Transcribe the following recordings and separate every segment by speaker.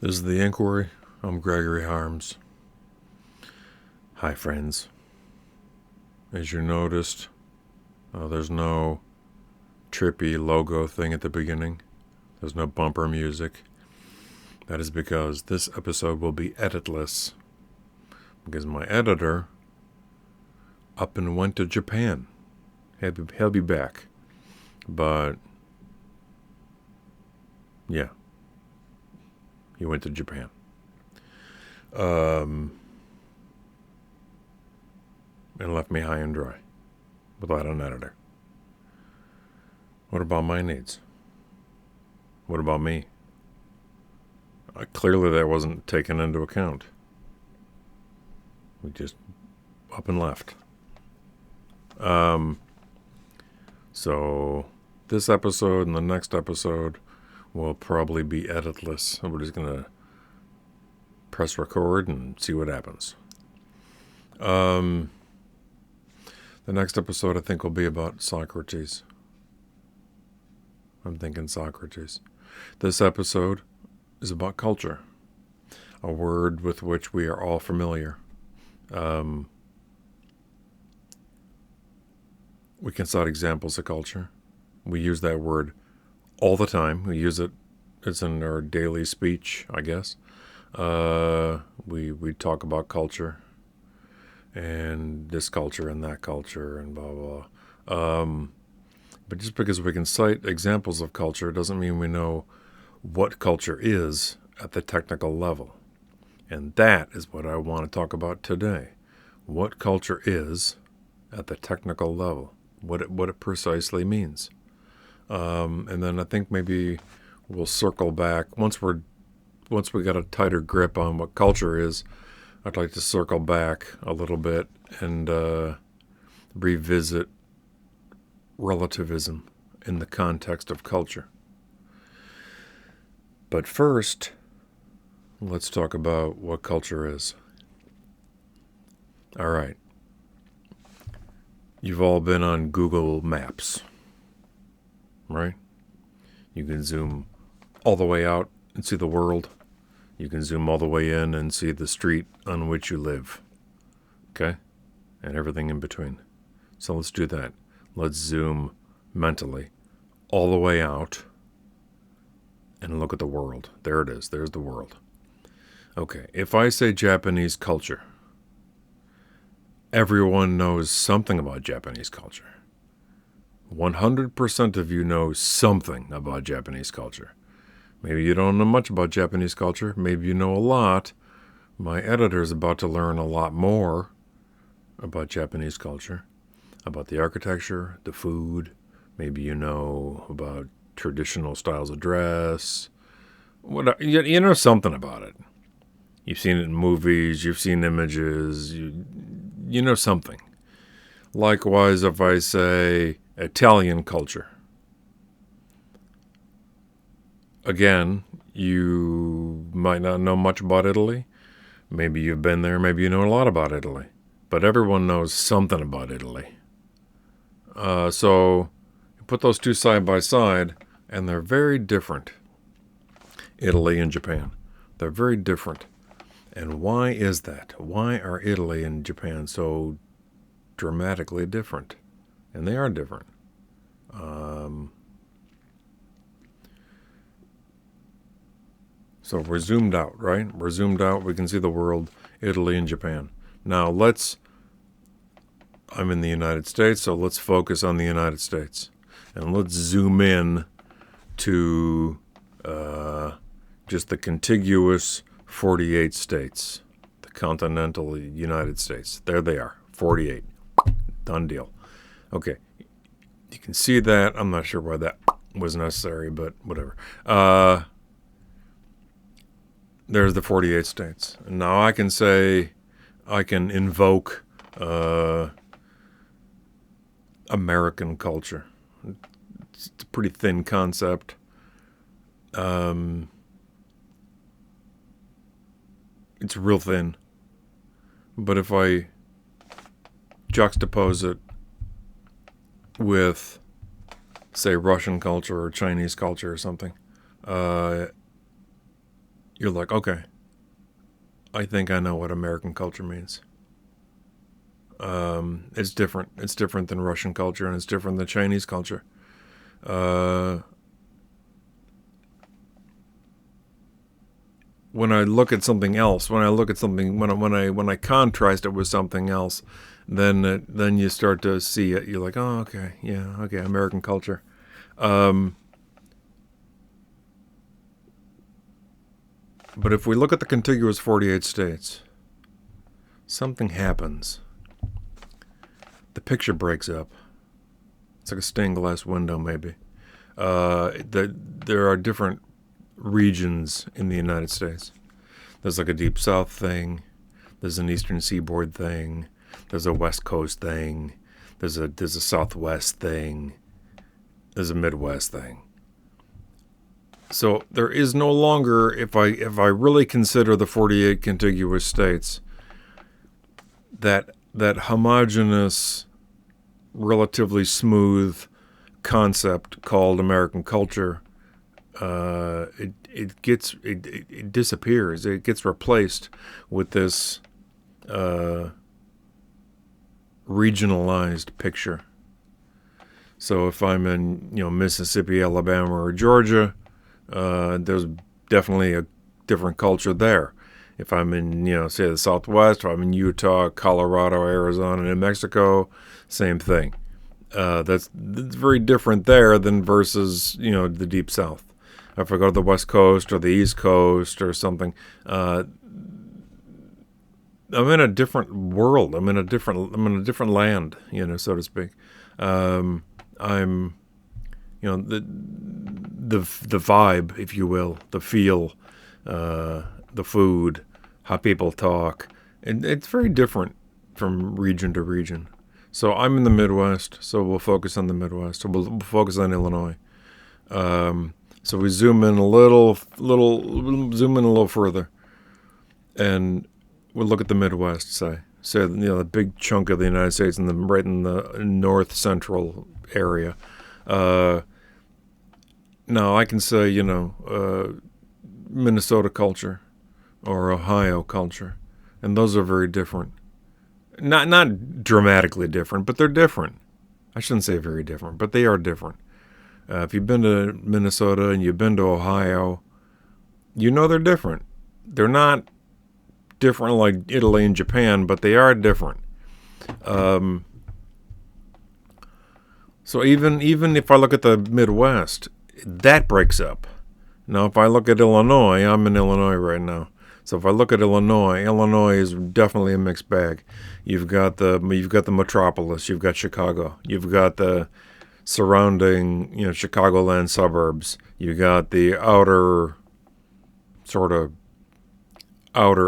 Speaker 1: This is The Inquiry. I'm Gregory Harms. Hi, friends. As you noticed, there's no trippy logo thing at the beginning. There's no bumper music. That is because this episode will be editless. Because my editor up and went to Japan. He'll be back. But, yeah. He went to Japan. And left me high and dry without an editor. What about my needs? What about me? Clearly that wasn't taken into account. We just up and left. So this episode and the next episode will probably be editless. We're just going to press record and see what happens. The next episode I think will be about Socrates. I'm thinking Socrates. This episode is about culture, a word with which we are all familiar. We can cite examples of culture. We use that word all the time. We use it. It's in our daily speech, I guess. We talk about culture and this culture and that culture and blah blah. But just because we can cite examples of culture doesn't mean we know what culture is at the technical level. And that is what I want to talk about today. What culture is at the technical level. What it precisely means. And then I think maybe we'll circle back once we got a tighter grip on what culture is. I'd like to circle back a little bit and revisit relativism in the context of culture. But first, let's talk about what culture is. All right. You've all been on Google Maps, right? You can zoom all the way out and see the world. You can zoom all the way in and see the street on which you live. Okay? And everything in between. So let's do that. Let's zoom mentally all the way out and look at the world. There it is. There's the world. Okay. If I say Japanese culture, everyone knows something about Japanese culture. 100% of you know something about Japanese culture. Maybe you don't know much about Japanese culture. Maybe you know a lot. My editor is about to learn a lot more about Japanese culture, about the architecture, the food. Maybe you know about traditional styles of dress. You know something about it. You've seen it in movies. You've seen images. You know something. Likewise, if I say Italian culture, again, you might not know much about Italy. Maybe you've been there. Maybe you know a lot about Italy. But everyone knows something about Italy. So you put those two side by side, and they're very different. Italy and Japan. They're very different. And why is that? Why are Italy and Japan so dramatically different? And they are different. So we're zoomed out, right? We're zoomed out. We can see the world, Italy and Japan. Now I'm in the United States, so let's focus on the United States. And let's zoom in to just the contiguous 48 states, the continental United States. There they are, 48. Done deal. Okay, you can see that. I'm not sure why that was necessary, but whatever. There's the 48 states. And now I can invoke American culture. It's a pretty thin concept. It's real thin. But if I juxtapose it with, say, Russian culture or Chinese culture or something, you're like, okay, I think I know what American culture means. It's different. It's different than Russian culture, and it's different than Chinese culture. Uh, when I look at something else, when I contrast it with something else, then you start to see it. You're like, oh, okay, yeah, okay, American culture. Um, but if we look at the contiguous 48 states, something happens. The picture breaks up. It's like a stained glass window, maybe. There are different regions in the United States. There's like a deep south thing. There's an eastern seaboard thing. There's a west coast thing. There's a southwest thing. There's a midwest thing. So there is no longer, if I really consider the 48 contiguous states, that homogeneous, relatively smooth concept called American culture, it disappears. It gets replaced with this regionalized picture. So if I'm in Mississippi, Alabama, or Georgia, there's definitely a different culture there. If I'm in say the Southwest, or I'm in Utah, Colorado, Arizona, New Mexico, same thing. That's very different there than versus the Deep South. If I go to the West Coast or the East Coast or something, I'm in a different world. I'm in a different land, so to speak. I'm the vibe, if you will, the feel, the food, how people talk, and it's very different from region to region. So I'm in the Midwest, so we'll focus on the Midwest. So we'll focus on Illinois. So we zoom in a little further, and we'll look at the Midwest. Say the big chunk of the United States right in the north central area. Now I can say Minnesota culture or Ohio culture, and those are very different. Not dramatically different, but they're different. I shouldn't say very different, but they are different. If you've been to Minnesota and you've been to Ohio, they're different. They're not different like Italy and Japan, but they are different. So even if I look at the Midwest, that breaks up. Now, if I look at Illinois, I'm in Illinois right now. So if I look at Illinois is definitely a mixed bag. You've got the metropolis, you've got Chicago, you've got the surrounding Chicagoland suburbs, you got the outer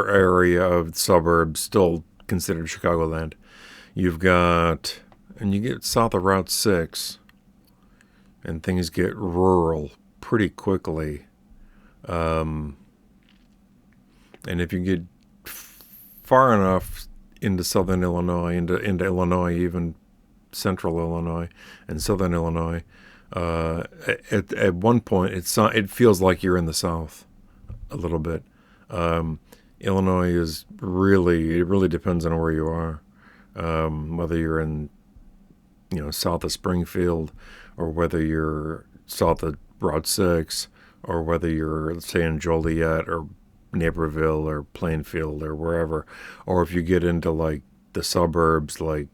Speaker 1: area of suburbs still considered Chicagoland. You've got, and you get south of Route 6, and things get rural pretty quickly. And if you get far enough into southern Illinois, into Illinois, even central Illinois and southern Illinois, at one point it feels like you're in the South a little bit. Illinois it really depends on where you are, whether you're in south of Springfield, or whether you're south of Route 6, or whether you're, say, in Joliet or Naperville or Plainfield or wherever, or if you get into like the suburbs, like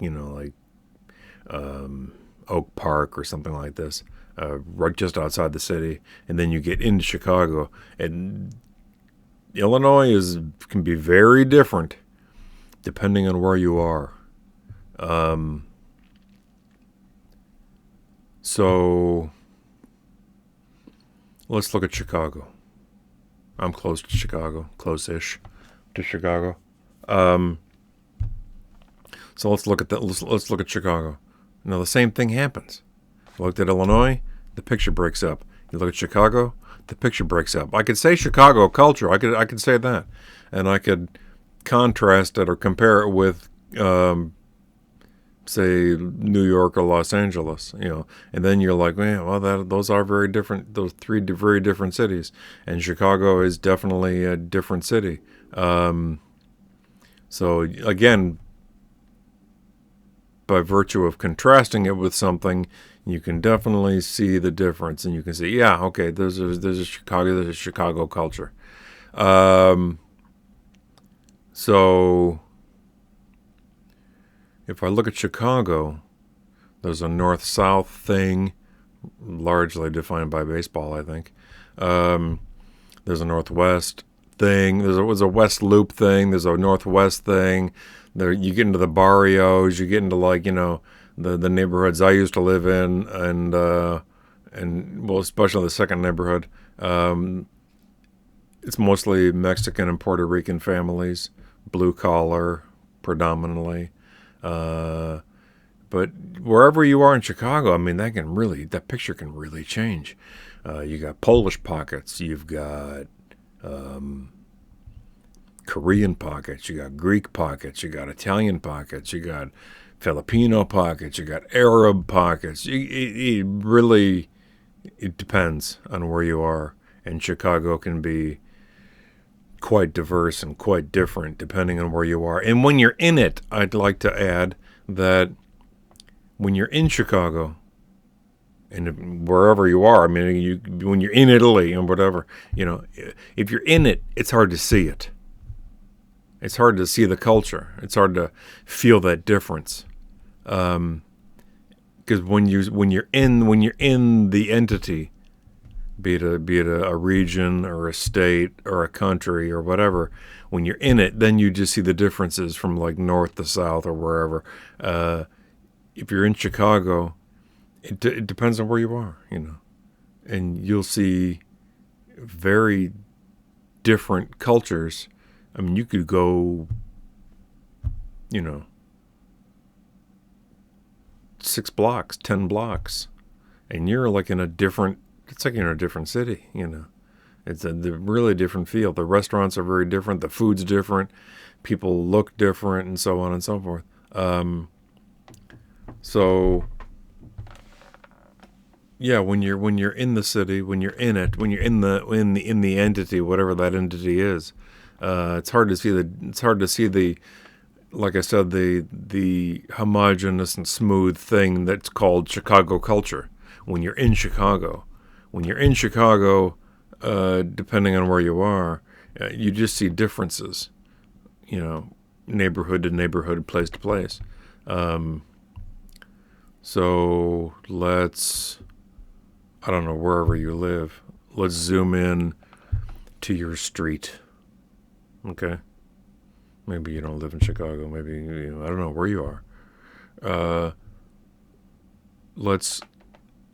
Speaker 1: Oak Park or something like this, right just outside the city, and then you get into Chicago. And Illinois can be very different depending on where you are. So let's look at Chicago. I'm close to Chicago, close-ish to Chicago. So let's look at that. Let's look at Chicago. Now the same thing happens. You looked at Illinois, the picture breaks up. You look at Chicago, the picture breaks up. I could say Chicago culture. I could say that, and I could contrast it or compare it with say New York or Los Angeles, and then you're like, man, well, those are very different. Those very different cities, and Chicago is definitely a different city. So again, by virtue of contrasting it with something, you can definitely see the difference, and you can say, yeah, okay, there's a Chicago culture. So if I look at Chicago, there's a north-south thing, largely defined by baseball, I think. There's a northwest thing. Was a west loop thing. There's a northwest thing. There, you get into the barrios. You get into the neighborhoods I used to live in, and well, especially the second neighborhood. It's mostly Mexican and Puerto Rican families, blue collar, predominantly. But wherever you are in Chicago, I mean, that picture can really change. You got Polish pockets, you've got Korean pockets, you got Greek pockets, you got Italian pockets, you got Filipino pockets, you got Arab pockets. It depends on where you are, and Chicago can be quite diverse and quite different depending on where you are. And when you're in it, I'd like to add that when you're in Chicago, and wherever you are, I mean, when you're in Italy and whatever, if you're in it, it's hard to see it. It's hard to see the culture. It's hard to feel that difference, because when you're in the entity, be it a region or a state or a country or whatever, when you're in it, then you just see the differences from like north to south or wherever. If you're in Chicago, it depends on where you are, and you'll see very different cultures. I mean, you could go, 6 blocks, 10 blocks, and you're like it's like you're in a different city, It's a really different feel. The restaurants are very different. The food's different. People look different, and so on and so forth. So, yeah, when you're in the city, when you're in it, when you're in the entity, whatever that entity is, it's hard to see the like I said, the homogeneous and smooth thing that's called Chicago culture. When you're in Chicago, depending on where you are, you just see differences, neighborhood to neighborhood, place to place. So I don't know, wherever you live, let's zoom in to your street. Okay? Maybe you don't live in Chicago. Maybe, I don't know where you are. Let's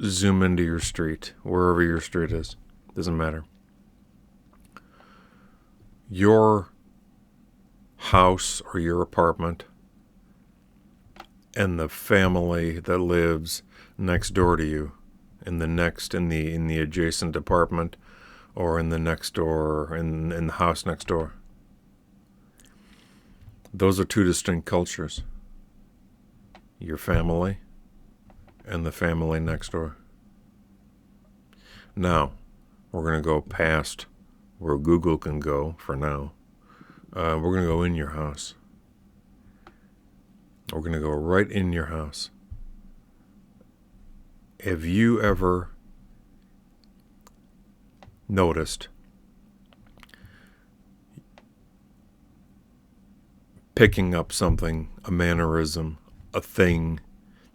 Speaker 1: zoom into your street, wherever your street is. Doesn't matter. Your house or your apartment and the family that lives next door to you, in the adjacent apartment, or in the next door, in the house next door. Those are two distinct cultures. Your family and the family next door. Now, we're going to go past where Google can go for now. We're going to go in your house. We're going to go right in your house. Have you ever noticed picking up something, a mannerism, a thing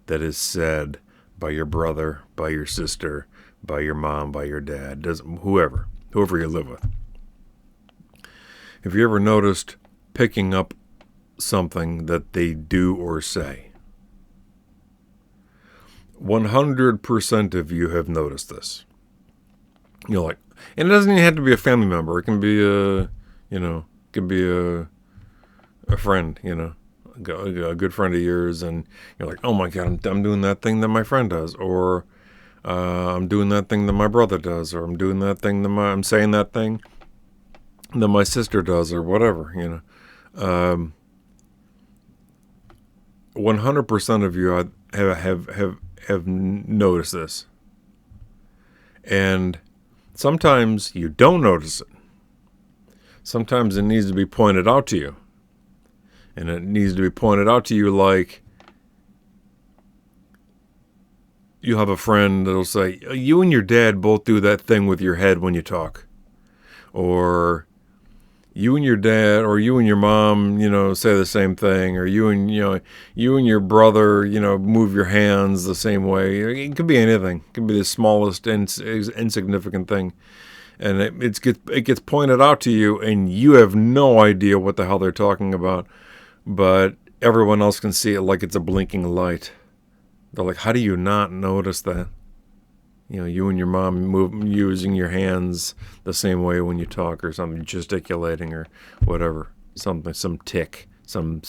Speaker 1: that is said by your brother, by your sister, by your mom, by your dad, whoever you live with? Have you ever noticed picking up something that they do or say? 100% of you have noticed this. And it doesn't even have to be a family member. It can be a friend, a good friend of yours, and you're like, oh my God, I'm doing that thing that my friend does, or I'm doing that thing that my brother does, or I'm doing that thing I'm saying that thing that my sister does, or whatever, 100% of you have noticed this. And sometimes you don't notice it. Sometimes it needs to be pointed out to you. And it needs to be pointed out to you like you have a friend that'll say, you and your dad both do that thing with your head when you talk. Or you and your dad or you and your mom, say the same thing. Or you and your brother, move your hands the same way. It could be anything. It could be the smallest insignificant thing. And it gets pointed out to you, and you have no idea what the hell they're talking about. But everyone else can see it like it's a blinking light. They're like, how do you not notice that? You and your mom using your hands the same way when you talk or something, gesticulating or whatever. Something, some tick, some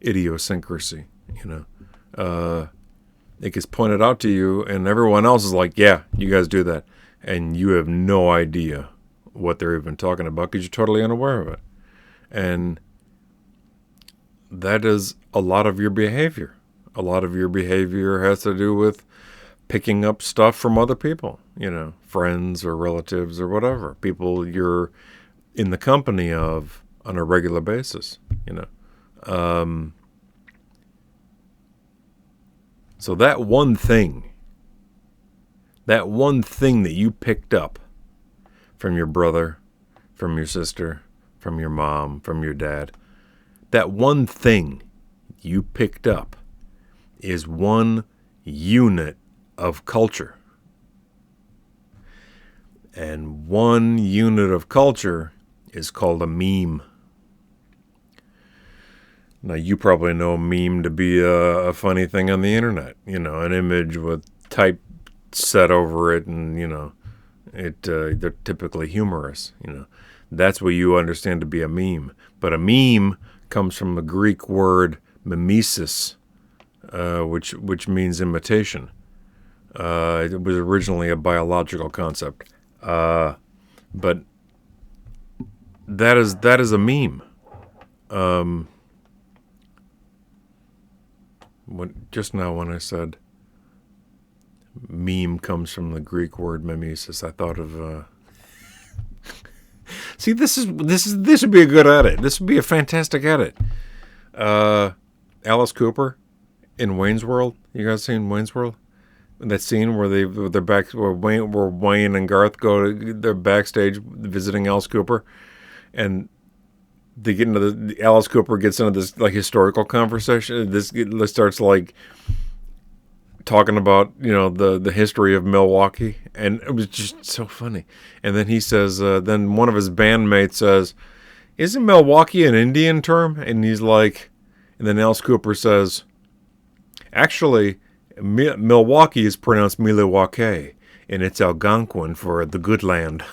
Speaker 1: idiosyncrasy, It gets pointed out to you, and everyone else is like, yeah, you guys do that. And you have no idea what they're even talking about because you're totally unaware of it. And that is a lot of your behavior. A lot of your behavior has to do with picking up stuff from other people, friends or relatives or whatever, people you're in the company of on a regular basis, So that one thing that you picked up from your brother, from your sister, from your mom, from your dad, that one thing you picked up is one unit of culture. And one unit of culture is called a meme. Now, you probably know a meme to be a funny thing on the internet, an image with type set over it, and, they're typically humorous, That's what you understand to be a meme. But a meme comes from the Greek word mimesis, which means imitation. It was originally a biological concept, but that is a meme. Just now when I said meme comes from the Greek word mimesis, I thought of. See, this would be a good edit. This would be a fantastic edit. Alice Cooper in Wayne's World. You guys seen Wayne's World? That scene where where Wayne and Garth they're backstage visiting Alice Cooper, and they get into Alice Cooper gets into this like historical conversation. This starts like talking about the history of Milwaukee, and it was just so funny. And then he says, then one of his bandmates says, "Isn't Milwaukee an Indian term?" And he's like, and then Alice Cooper says, "Actually, Milwaukee is pronounced Milwaukee, and it's Algonquin for the good land."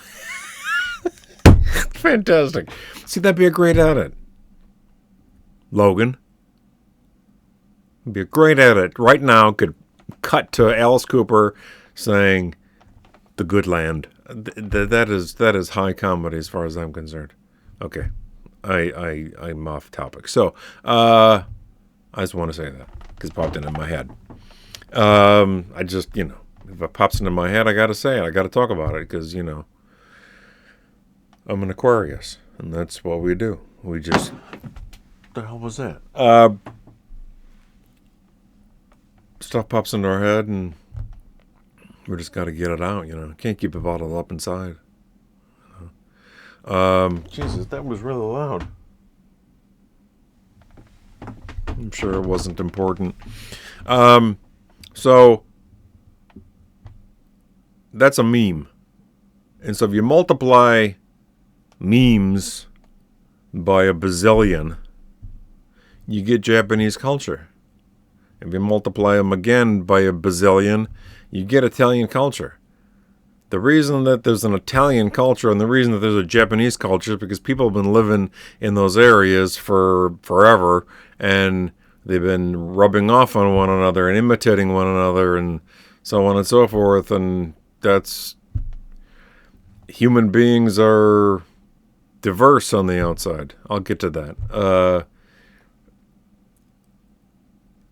Speaker 1: Fantastic. See, that'd be a great edit. Logan. It'd be a great edit. Right now, could cut to Alice Cooper saying the good land. That is high comedy as far as I'm concerned. Okay. I'm off topic. So, I just want to say that because it popped into my head. I just, if it pops into my head, I got to say it. I got to talk about it because, I'm an Aquarius, and that's what we do. We just... What the hell was that? Stuff pops into our head, and we just got to get it out, Can't keep it bottled up inside. Jesus, that was really loud. I'm sure it wasn't important. So that's a meme. And so if you multiply memes by a bazillion, you get Japanese culture. If you multiply them again by a bazillion, you get Italian culture. The reason that there's an Italian culture and the reason that there's a Japanese culture is because people have been living in those areas for forever, and they've been rubbing off on one another and imitating one another and so on and so forth. And that's... Human beings are diverse on the outside. I'll get to that.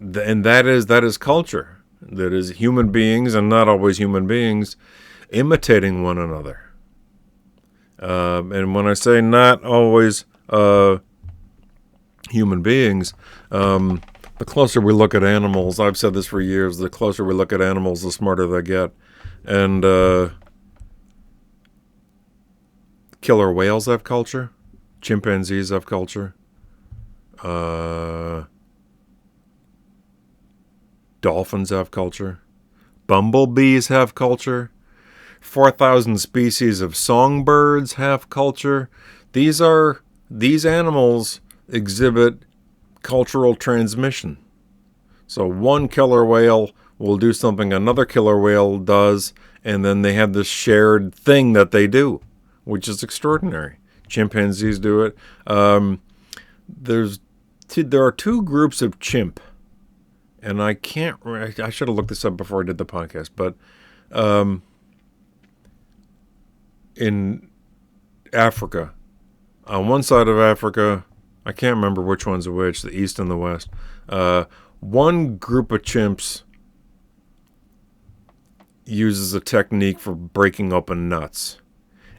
Speaker 1: And that is culture. That is human beings, and not always human beings, imitating one another. And when I say not always human beings, the closer we look at animals, I've said this for years, the closer we look at animals, the smarter they get. And killer whales have culture. Chimpanzees have culture. Dolphins have culture. Bumblebees have culture. 4,000 species of songbirds have culture. These animals exhibit cultural transmission. So one killer whale will do something another killer whale does, and then they have this shared thing that they do, which is extraordinary. Chimpanzees do it. There are two groups of chimp, and I should have looked this up before I did the podcast, but in Africa, on one side of Africa, I can't remember which one's which, the east and the west, one group of chimps uses a technique for breaking open nuts,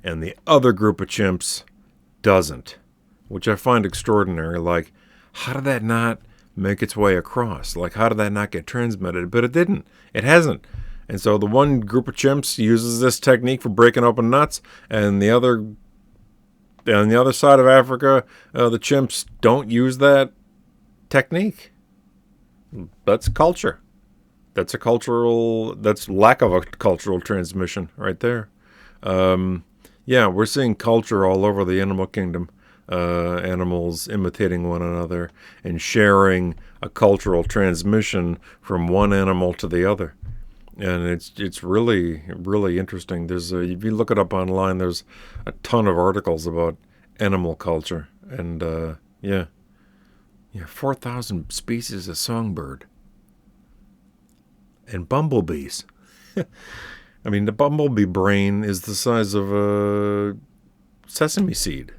Speaker 1: and the other group of chimps doesn't, which I find extraordinary. Like, how did that not make its way across? Like, how did that not get transmitted? But it didn't. It hasn't. And so the one group of chimps uses this technique for breaking open nuts, and on the other side of Africa, the chimps don't use that technique. That's culture. That's lack of a cultural transmission right there. Yeah, we're seeing culture all over the animal kingdom. Animals imitating one another and sharing a cultural transmission from one animal to the other. And it's really, really interesting. If you look it up online, there's a ton of articles about animal culture. And 4,000 species of songbird. And bumblebees. I mean, the bumblebee brain is the size of a sesame seed.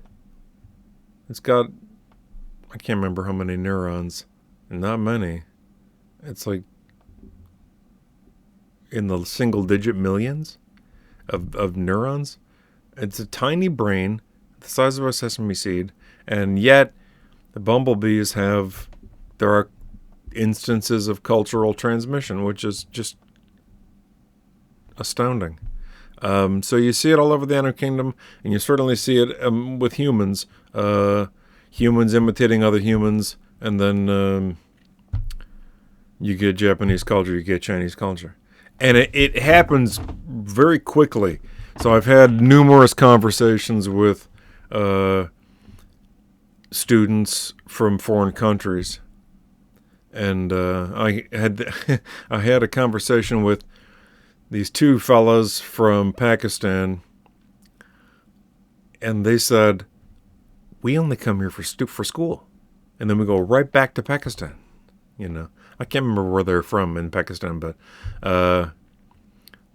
Speaker 1: It's got, I can't remember how many neurons. Not many. It's like in the single-digit millions of neurons. It's a tiny brain, the size of a sesame seed, and yet the bumblebees there are instances of cultural transmission, which is just astounding. So you see it all over the animal kingdom, and you certainly see it with humans. Humans imitating other humans, and then you get Japanese culture, you get Chinese culture. And it happens very quickly. So I've had numerous conversations with students from foreign countries. And I had a conversation with these two fellas from Pakistan, and they said, we only come here for school, and then we go right back to Pakistan. I can't remember where they're from in Pakistan, but they're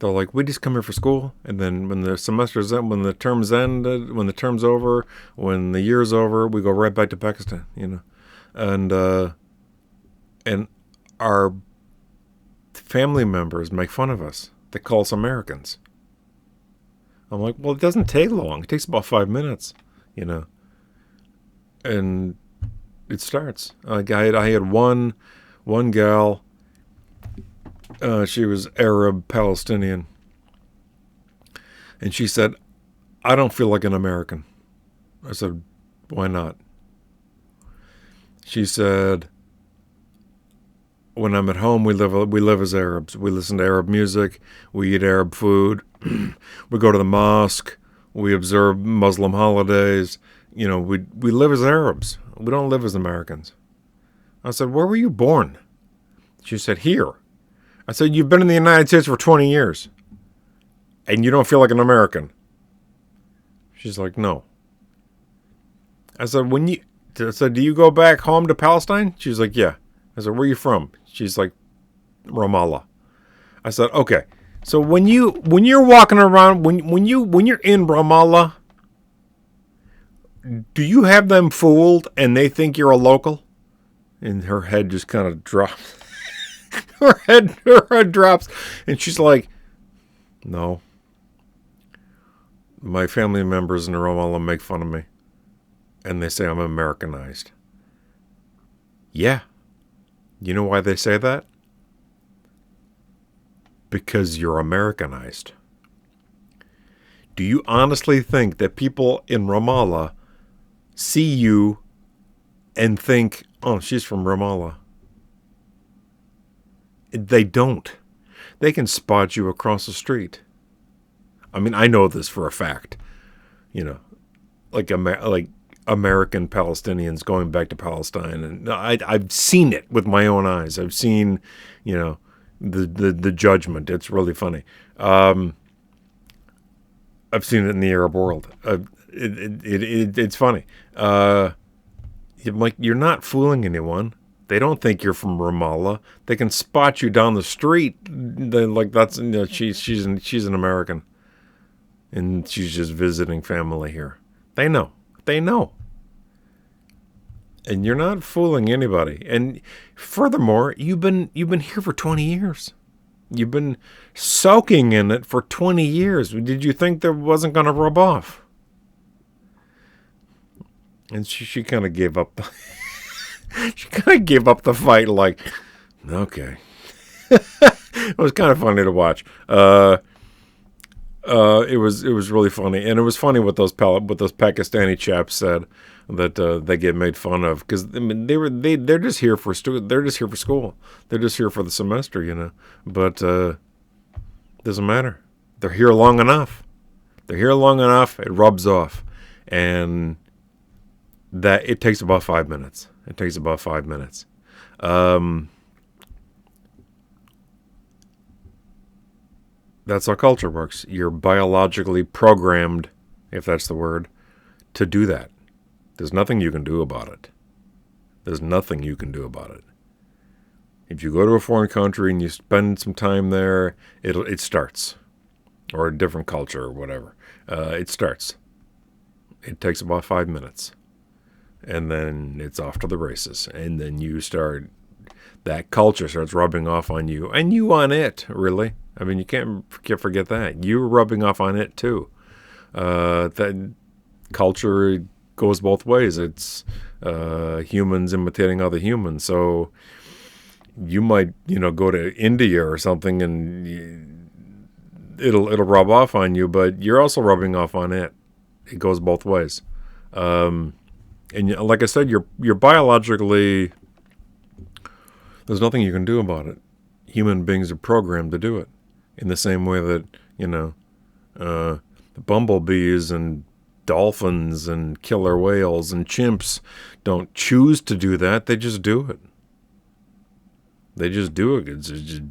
Speaker 1: like, we just come here for school, and then when the semester's end, when the term's ended, when the term's over, when the year's over, we go right back to Pakistan. And our family members make fun of us. They call us Americans. I'm like, well, it doesn't take long. It takes about 5 minutes, And it starts. I had one gal. She was Arab Palestinian, and she said, "I don't feel like an American." I said, "Why not?" She said, when I'm at home, we live as Arabs. We listen to Arab music. We eat Arab food. We go to the mosque. We observe Muslim holidays. We live as Arabs. We don't live as Americans. I said, where were you born? She said, here. I said, you've been in the United States for 20 years, and you don't feel like an American. She's like, no. I said, do you go back home to Palestine? She's like, yeah. I said, where are you from? She's like, Ramallah. I said, okay. So when you're walking around, when you're in Ramallah, do you have them fooled and they think you're a local? And her head just kind of drops. Her head drops. And she's like, no. My family members in Ramallah make fun of me. And they say I'm Americanized. Yeah. You know why they say that? Because you're Americanized. Do you honestly think that people in Ramallah see you and think, oh, she's from Ramallah? They don't. They can spot you across the street. I mean, I know this for a fact. You know, like American Palestinians going back to Palestine, and I've seen it with my own eyes. I've seen, the judgment. It's really funny. I've seen it in the Arab world. It's funny. You're not fooling anyone. They don't think you're from Ramallah. They can spot you down the street. They're like, that's she's an American, and she's just visiting family here. They know. And you're not fooling anybody. And furthermore, you've been here for 20 years. You've been soaking in it for 20 years. Did you think that wasn't going to rub off? And she kind of gave up. She kind of gave up the fight. Like, okay. It was kind of funny to watch. It was really funny, and it was funny what those Pakistani chaps said that they get made fun of, because I mean they're just here for they're just here for school. They're just here for the semester, But doesn't matter. They're here long enough. It rubs off, and that it takes about 5 minutes. That's how culture works. You're biologically programmed, if that's the word, to do that. There's nothing you can do about it. If you go to a foreign country and you spend some time there, it starts. Or a different culture or whatever. It starts. It takes about 5 minutes. And then it's off to the races. And then that culture starts rubbing off on you. And you on it, really. I mean, you can't forget that. You're rubbing off on it, too. That culture goes both ways. It's humans imitating other humans. So you might, go to India or something, and it'll rub off on you, but you're also rubbing off on it. It goes both ways. And like I said, you're biologically, there's nothing you can do about it. Human beings are programmed to do it. In the same way that, the bumblebees and dolphins and killer whales and chimps don't choose to do that. They just do it. It's just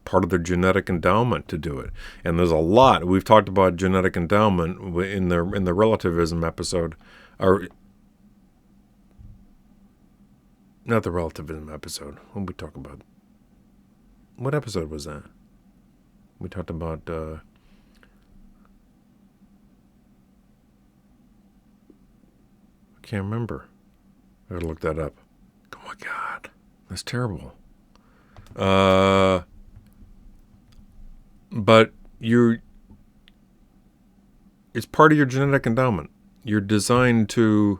Speaker 1: part of their genetic endowment to do it. And there's a lot. We've talked about genetic endowment in the relativism episode. Or not the relativism episode. What did we talk about? What episode was that? We talked about I can't remember. I gotta look that up. Oh my God, that's terrible. But it's part of your genetic endowment. You're designed to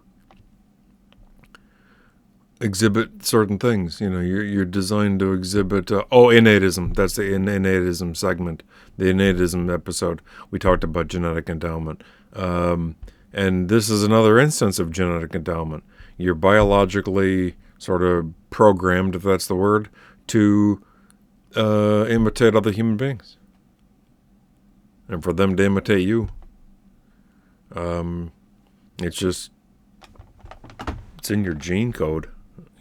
Speaker 1: exhibit certain things. You're designed to exhibit innatism. That's the innatism segment, the innatism episode. We talked about genetic endowment, and this is another instance of genetic endowment. You're biologically sort of programmed, if that's the word, to imitate other human beings, and for them to imitate you. It's in your gene code.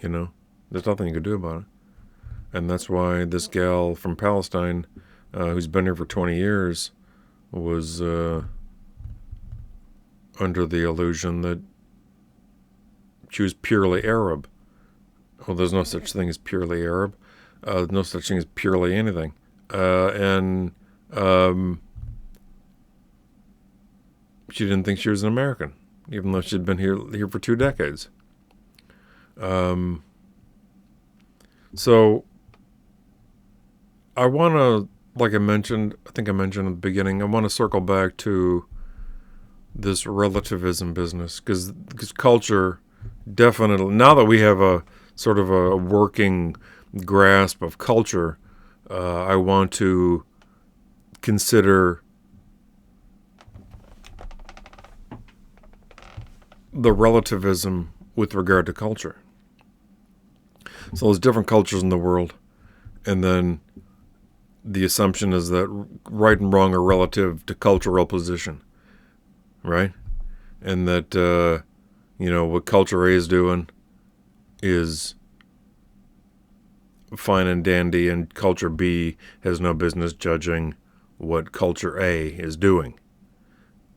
Speaker 1: There's nothing you can do about it. And that's why this gal from Palestine, who's been here for 20 years, was under the illusion that she was purely Arab. Well, there's no such thing as purely Arab. There's no such thing as purely anything. And she didn't think she was an American, even though she'd been here for 2 decades. So I want to, like I think I mentioned at the beginning, I want to circle back to this relativism business because culture definitely, now that we have a sort of a working grasp of culture, I want to consider the relativism with regard to culture. So there's different cultures in the world, and then the assumption is that right and wrong are relative to cultural position, right? And that what culture A is doing is fine and dandy, and culture B has no business judging what culture A is doing.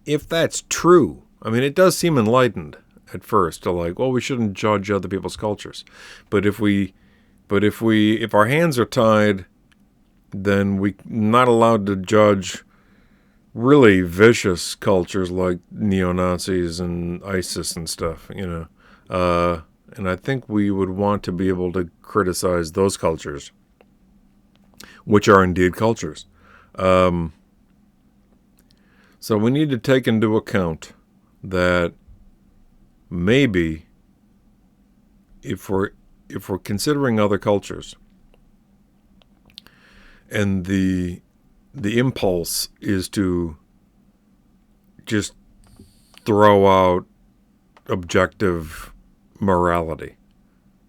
Speaker 1: If that's true, I mean, it does seem enlightened at first to like, well, we shouldn't judge other people's cultures, but if our hands are tied, then we're not allowed to judge really vicious cultures like neo-Nazis and ISIS and stuff, and I think we would want to be able to criticize those cultures, which are indeed cultures. So we need to take into account that maybe if we're considering other cultures, and the impulse is to just throw out objective morality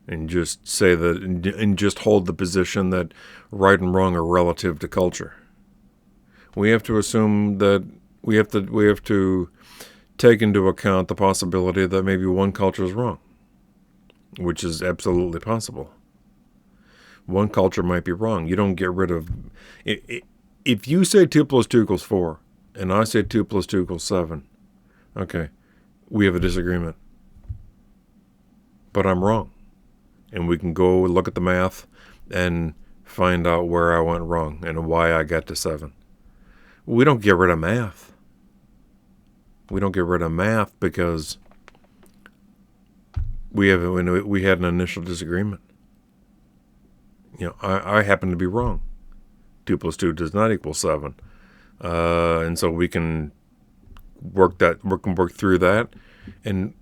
Speaker 1: and just say that and just hold the position that right and wrong are relative to culture, we have to assume that we have to take into account the possibility that maybe one culture is wrong, which is absolutely possible. One culture might be wrong. You don't get rid of... If you say 2 + 2 = 4, and I say 2 + 2 = 7, okay, we have a disagreement. But I'm wrong. And we can go look at the math and find out where I went wrong and why I got to 7. We don't get rid of math. We don't get rid of math because we had an initial disagreement. I happen to be wrong. 2 + 2 does not equal 7, and so we can work through that, and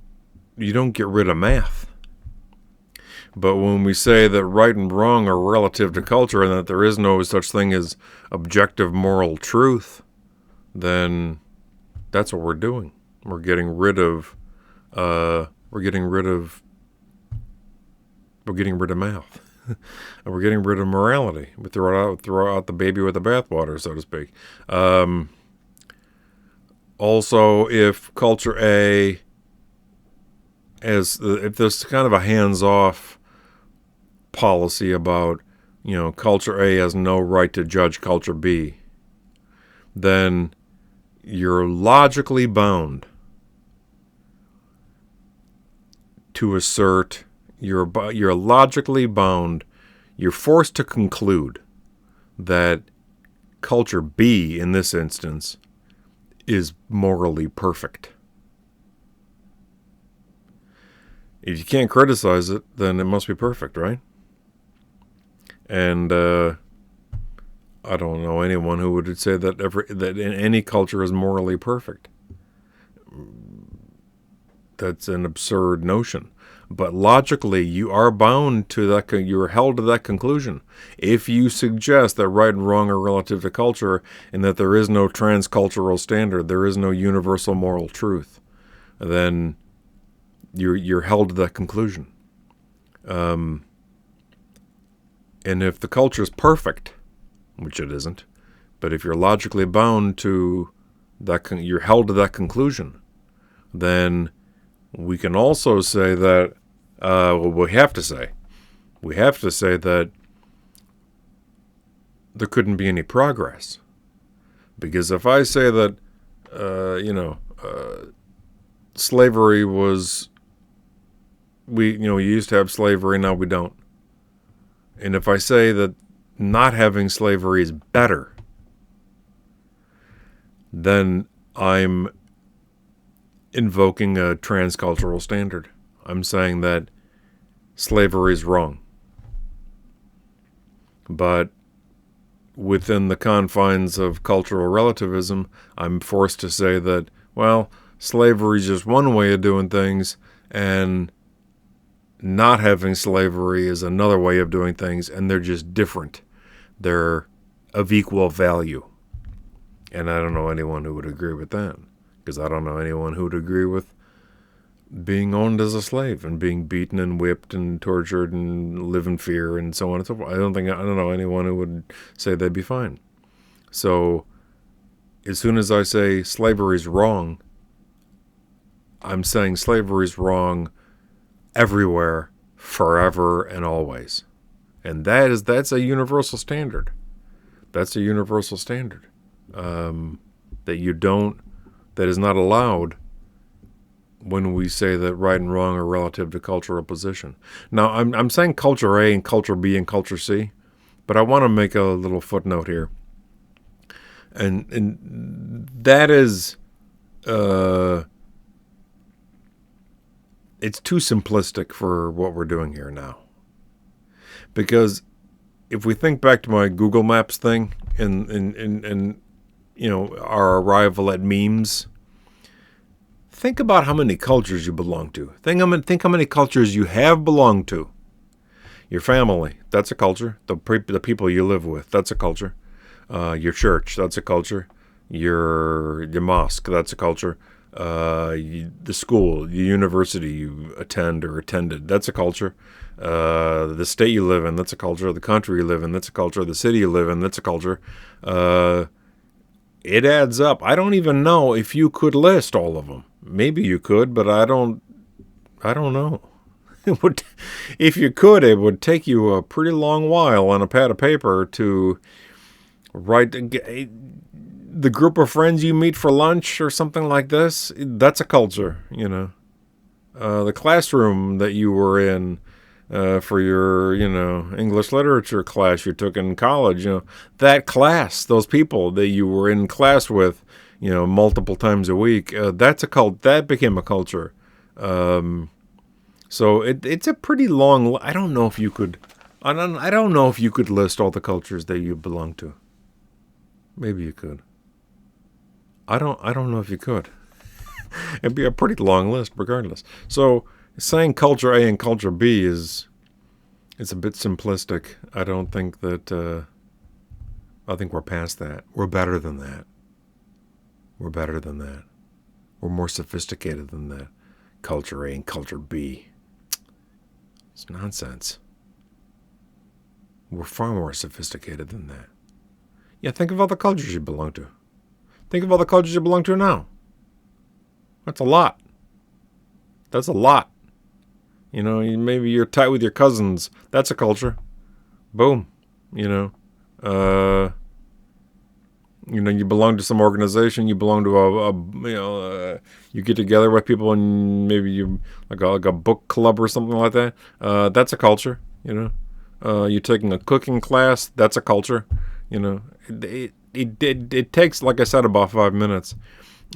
Speaker 1: you don't get rid of math. But when we say that right and wrong are relative to culture and that there is no such thing as objective moral truth, then that's what we're doing. We're getting rid of math. We're getting rid of and we're getting rid of morality. We throw out the baby with the bathwater, so to speak. Also, if culture A if there's kind of a hands-off policy about, culture A has no right to judge culture B, then you're logically bound to assert, you're forced to conclude that culture B, in this instance, is morally perfect. If you can't criticize it, then it must be perfect, right? And I don't know anyone who would say that that in any culture is morally perfect. That's an absurd notion. But logically, you are bound to that. You are held to that conclusion. If you suggest that right and wrong are relative to culture, and that there is no transcultural standard, there is no universal moral truth, then you're held to that conclusion. And if the culture is perfect, which it isn't, but if you're logically bound to that, you're held to that conclusion, then we can also say that, we have to say that there couldn't be any progress. Because if I say that, slavery was, we used to have slavery, now we don't. And if I say that not having slavery is better, then I'm invoking a transcultural standard. I'm saying that slavery is wrong. But within the confines of cultural relativism, I'm forced to say that, well, slavery is just one way of doing things, and not having slavery is another way of doing things, and they're just different. They're of equal value. And I don't know anyone who would agree with that, because I don't know anyone who would agree with being owned as a slave and being beaten and whipped and tortured and live in fear and so on and so forth. I don't know anyone who would say they'd be fine. So as soon as I say slavery is wrong, I'm saying slavery is wrong everywhere, forever and always. And that's a universal standard. That's a universal standard. That is not allowed when we say that right and wrong are relative to cultural position. Now, I'm saying culture A and culture B and culture C, but I want to make a little footnote here. And that is, it's too simplistic for what we're doing here now. Because if we think back to my Google Maps thing and our arrival at memes, think about how many cultures you belong to. Think how many cultures you have belonged to. Your family, that's a culture. The people you live with, that's a culture. Your church, that's a culture. Your mosque, that's a culture. The school, the university you attend or attended, that's a culture. The state you live in, that's a culture. The country you live in, that's a culture. The city you live in, that's a culture. It adds up. I don't even know if you could list all of them. Maybe you could, but I don't know. If you could, it would take you a pretty long while on a pad of paper to write the group of friends you meet for lunch or something like this. That's a culture, the classroom that you were in for your, English literature class you took in college, that class, those people that you were in class with, multiple times a week, that's a cult. That became a culture. So it's a pretty long. I don't know if you could list all the cultures that you belong to. Maybe you could. I don't know if you could. It'd be a pretty long list, regardless. So saying culture A and culture B it's a bit simplistic. I don't think that. I think we're past that. We're better than that. We're better than that. We're more sophisticated than that. Culture A and culture B. It's nonsense. We're far more sophisticated than that. Yeah, think of all the cultures you belong to. Think of all the cultures you belong to now. That's a lot. That's a lot. Maybe you're tight with your cousins. That's a culture. Boom. You belong to some organization. You belong to you get together with people and maybe you like a book club or something like that. That's a culture. You're taking a cooking class. That's a culture. It takes, like I said, about 5 minutes,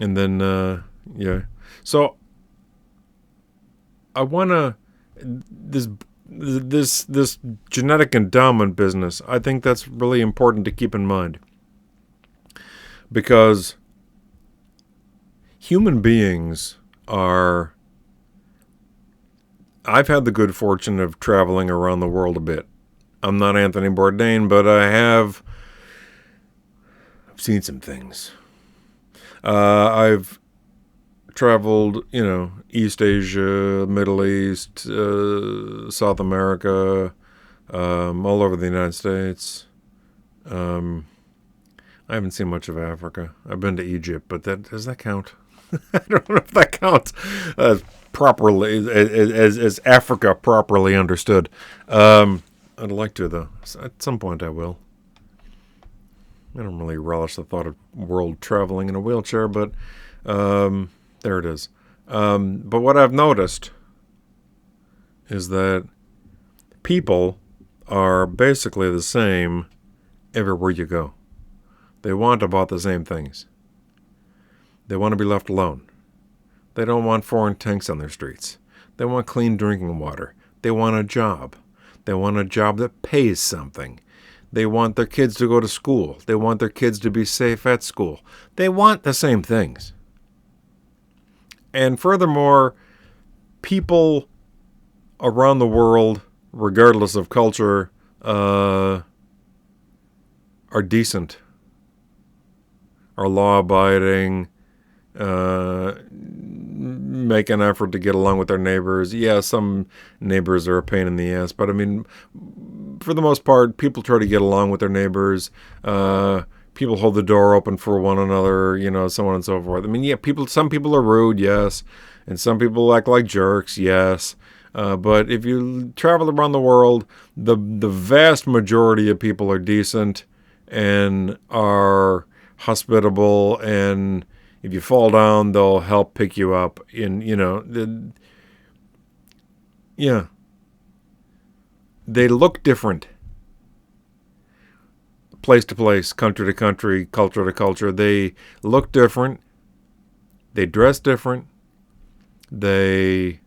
Speaker 1: and then yeah. So I wanna this genetic endowment business. I think that's really important to keep in mind. Because human beings are... I've had the good fortune of traveling around the world a bit. I'm not Anthony Bourdain, but I've seen some things. I've traveled, East Asia, Middle East, South America, all over the United States. I haven't seen much of Africa. I've been to Egypt, but does that count? I don't know if that counts properly as Africa properly understood. I'd like to, though. At some point I will. I don't really relish the thought of world traveling in a wheelchair, but there it is. But what I've noticed is that people are basically the same everywhere you go. They want about the same things. They want to be left alone. They don't want foreign tanks on their streets. They want clean drinking water. They want a job. They want a job that pays something. They want their kids to go to school. They want their kids to be safe at school. They want the same things. And furthermore, people around the world, regardless of culture, are decent, are law-abiding, make an effort to get along with their neighbors. Yeah, some neighbors are a pain in the ass, but I mean, for the most part, people try to get along with their neighbors. People hold the door open for one another, so on and so forth. I mean, yeah, some people are rude, yes, and some people act like jerks, yes. But if you travel around the world, the vast majority of people are decent and are hospitable, and if you fall down, they'll help pick you up. Yeah, they look different, place to place, country to country, culture to culture. They look different. They dress different. They,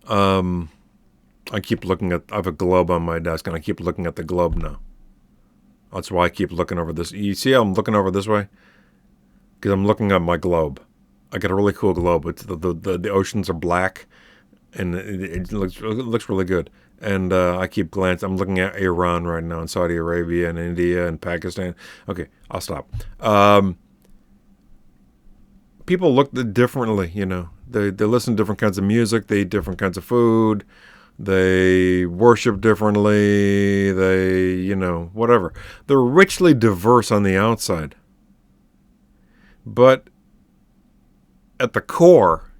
Speaker 1: I keep looking I have a globe on my desk, and I keep looking at the globe now. That's why I keep looking over this. You see how I'm looking over this way? Because I'm looking at my globe. I got a really cool globe. It's the oceans are black, and it looks really good. And I keep glancing. I'm looking at Iran right now, and Saudi Arabia, and India, and Pakistan. Okay, I'll stop. People look differently, They listen to different kinds of music. They eat different kinds of food. They worship differently. They, whatever. They're richly diverse on the outside. But at the core,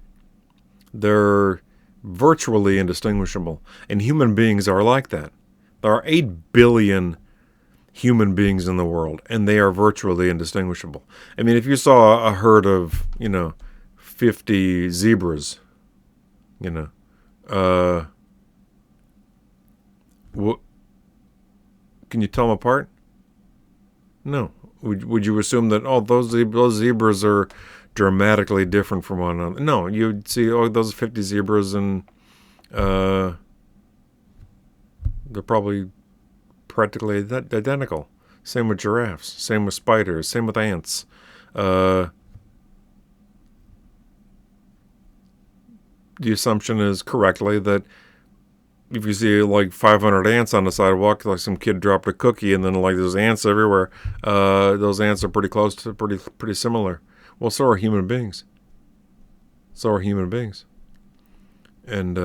Speaker 1: they're virtually indistinguishable. And human beings are like that. There are 8 billion human beings in the world, and they are virtually indistinguishable. I mean, if you saw a herd of, 50 zebras, can you tell them apart? No. Would you assume that, those zebras are dramatically different from one another? No, you'd see, those 50 zebras, and they're probably practically identical. Same with giraffes, same with spiders, same with ants. The assumption is correctly that if you see like 500 ants on the sidewalk, like some kid dropped a cookie, and then like there's ants everywhere, those ants are pretty close to pretty similar. Well, so are human beings. And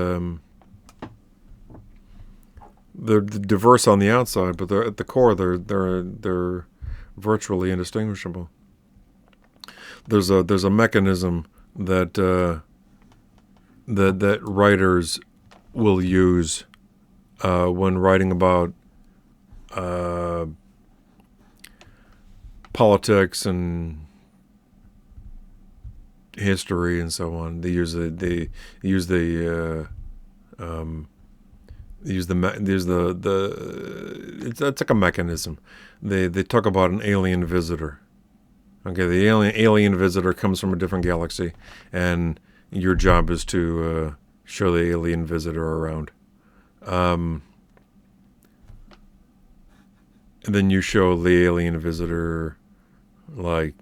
Speaker 1: they're diverse on the outside, but they're at the core, they're virtually indistinguishable. There's a mechanism that that writers will use when writing about politics and history and so on. They use it's like a mechanism. They talk about an alien visitor. Okay, the alien visitor comes from a different galaxy, and your job is to show the alien visitor around. And then you show the alien visitor like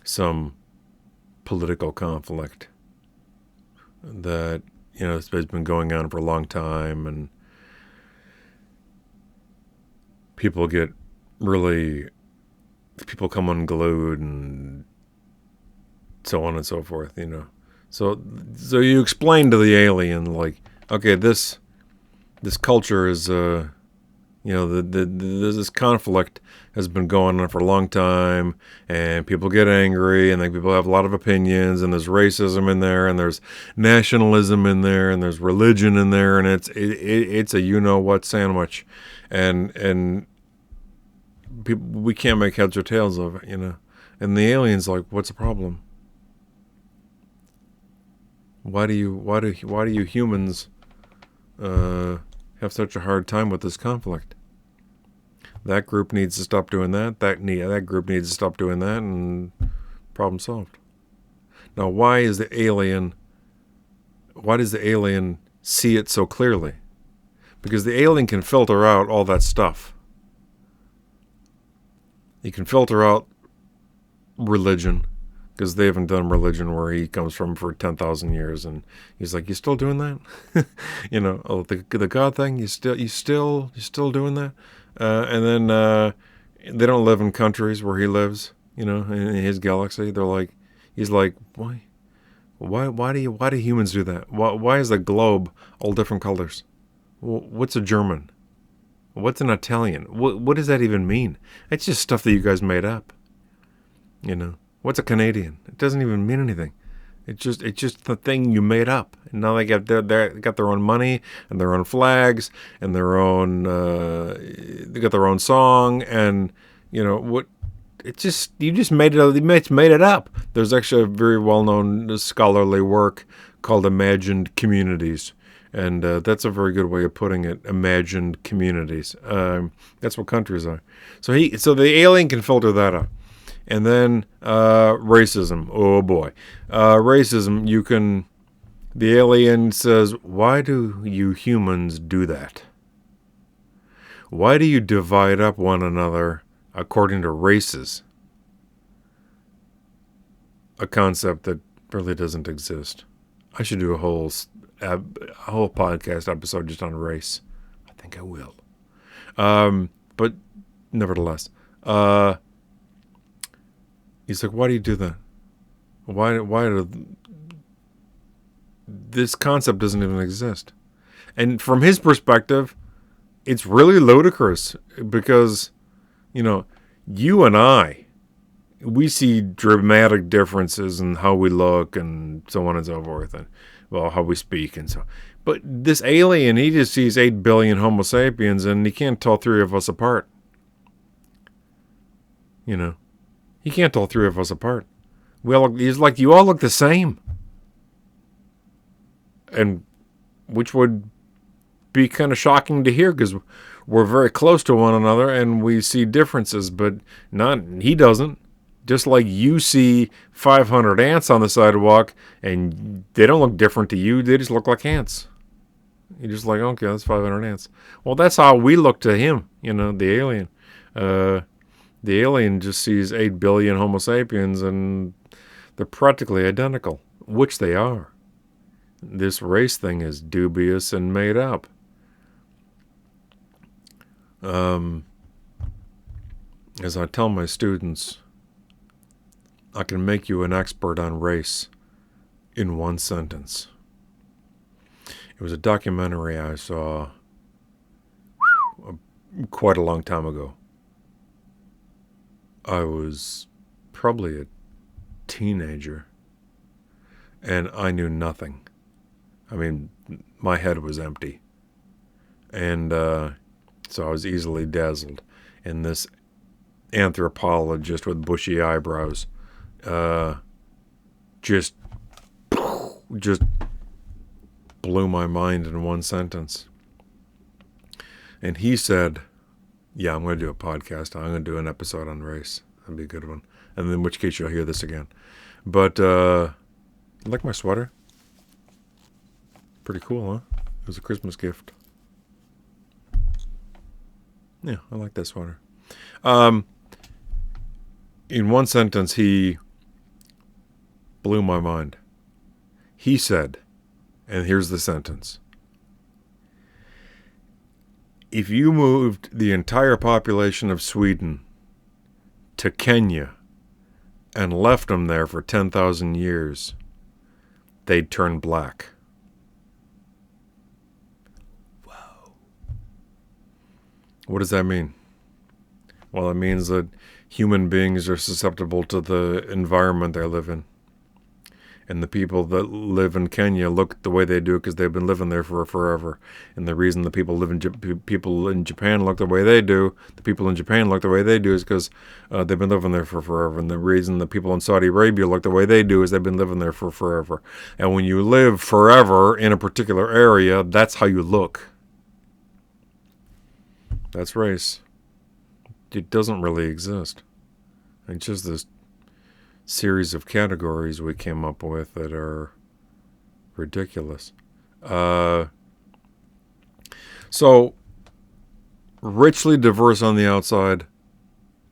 Speaker 1: some political conflict that it's been going on for a long time, and people come unglued, and so on and so forth. So you explain to the alien, like, okay, this culture is this conflict has been going on for a long time, and people get angry, and people have a lot of opinions, and there's racism in there, and there's nationalism in there, and there's religion in there, and it's a what sandwich, and we can't make heads or tails of it, And the alien's like, what's the problem? Why do you humans have such a hard time with this conflict? That group needs to stop doing that. That group needs to stop doing that, and problem solved. Now, why does the alien see it so clearly? because the alien can filter out all that stuff. He can filter out religion, because they haven't done religion where he comes from for 10,000 years, and he's like, "You still doing that?" Oh, the God thing, you still doing that? And then they don't live in countries where he lives, in his galaxy. He's like, why do humans do that? Why is the globe all different colors? What's a German? What's an Italian? What does that even mean? It's just stuff that you guys made up. What's a Canadian? It doesn't even mean anything. It's just the thing you made up. And now they got their own money and their own flags and their own they got their own song, and what. It's just you just made it up. There's actually a very well-known scholarly work called Imagined Communities, and that's a very good way of putting it. Imagined communities. That's what countries are. So the alien can filter that out. And then racism. Oh boy, racism. The alien says, "Why do you humans do that? Why do you divide up one another according to races?" A concept that really doesn't exist. I should do a whole podcast episode just on race. I think I will. But nevertheless, he's like, "Why do you do that? This concept doesn't even exist?" And from his perspective, it's really ludicrous because, you and I, we see dramatic differences in how we look and so on and so forth, and how we speak and so. But this alien, he just sees 8 billion Homo sapiens, and he can't tell 3 of us apart. He can't tell 3 of us apart. He's like, you all look the same. And which would be kind of shocking to hear, because we're very close to one another and we see differences, but he doesn't. Just like you see 500 ants on the sidewalk and they don't look different to you, they just look like ants. You're just like, okay, that's 500 ants. Well, that's how we look to him, the alien. The alien just sees 8 billion Homo sapiens, and they're practically identical, which they are. This race thing is dubious and made up. As I tell my students, I can make you an expert on race in one sentence. It was a documentary I saw quite a long time ago. I was probably a teenager, and I knew nothing. I mean, my head was empty. And so I was easily dazzled. And this anthropologist with bushy eyebrows just blew my mind in one sentence. And he said, "Yeah, I'm going to do a podcast. I'm going to do an episode on race. That'd be a good one. And in which case you'll hear this again." But you like my sweater? Pretty cool, huh? It was a Christmas gift. Yeah, I like that sweater. In one sentence, he blew my mind. He said, and here's the sentence: if you moved the entire population of Sweden to Kenya and left them there for 10,000 years, they'd turn black. Wow. What does that mean? Well, it means that human beings are susceptible to the environment they live in. And the people that live in Kenya look the way they do because they've been living there for forever. And the reason the people in Japan look the way they do, the people in Japan look the way they do, is because they've been living there for forever. And the reason the people in Saudi Arabia look the way they do is they've been living there for forever. And when you live forever in a particular area, that's how you look. That's race. It doesn't really exist. It's just this series of categories we came up with that are ridiculous. So, richly diverse on the outside,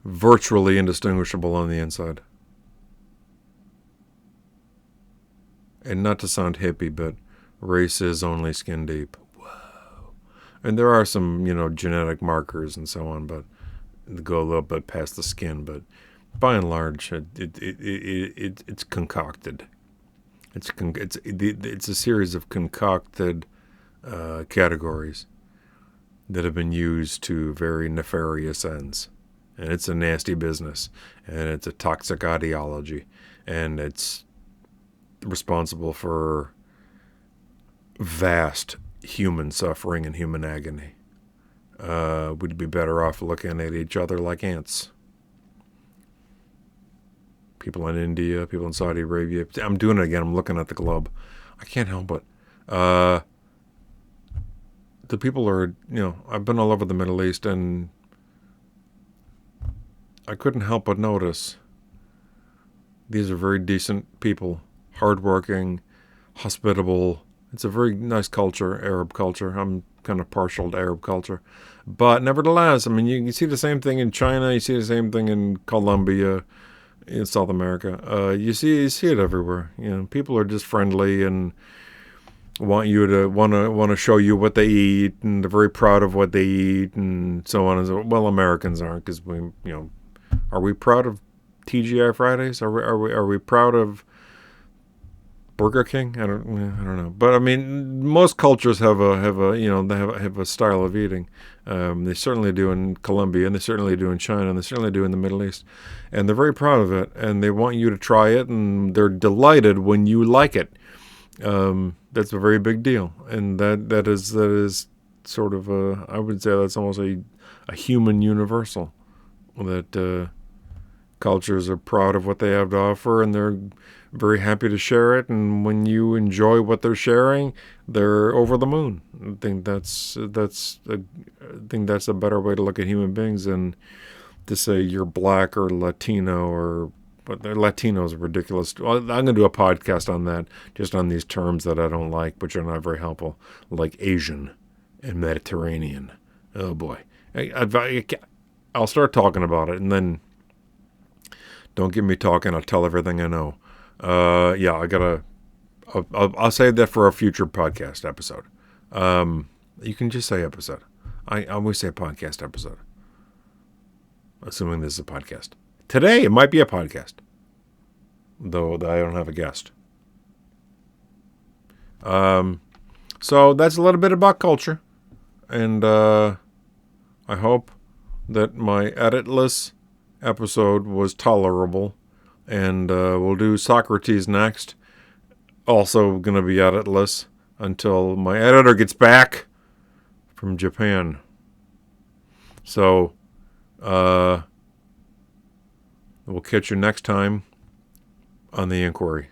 Speaker 1: virtually indistinguishable on the inside. And not to sound hippie, but race is only skin deep. And there are some, genetic markers and so on, but go a little bit past the skin. But by and large, it's concocted. It's a series of concocted categories that have been used to very nefarious ends, and it's a nasty business, and it's a toxic ideology, and it's responsible for vast human suffering and human agony. We'd be better off looking at each other like ants. People in India, people in Saudi Arabia. I'm doing it again. I'm looking at the globe. I can't help it. The people are, I've been all over the Middle East, and I couldn't help but notice these are very decent people, hardworking, hospitable. It's a very nice culture, Arab culture. I'm kind of partial to Arab culture. But nevertheless, I mean, you see the same thing in China. You see the same thing in Colombia, in South America. You see it everywhere. People are just friendly and want to show you what they eat, and they're very proud of what they eat, and so on and so. Well, Americans aren't, because are we proud of TGI Fridays? Are we proud of Burger King? I don't know. But I mean, most cultures have a style of eating. They certainly do in Colombia, and they certainly do in China, and they certainly do in the Middle East, and they're very proud of it, and they want you to try it, and they're delighted when you like it. That's a very big deal, and that is sort of I would say that's almost a human universal, that cultures are proud of what they have to offer, and they're very happy to share it. And when you enjoy what they're sharing, they're over the moon. I think that's a better way to look at human beings than to say you're black or Latino but Latino is ridiculous. I'm going to do a podcast on that, just on these terms that I don't like, which are not very helpful, like Asian and Mediterranean. Oh boy, I'll start talking about it, and then don't get me talking. I'll tell everything I know. I'll save that for a future podcast episode. You can just say episode. I always say podcast episode, assuming this is a podcast. Today, it might be a podcast, though I don't have a guest. So that's a little bit about culture, and I hope that my editless episode was tolerable, and we'll do Socrates next. Also going to be editless until my editor gets back from Japan. So, we'll catch you next time on The Inquiry.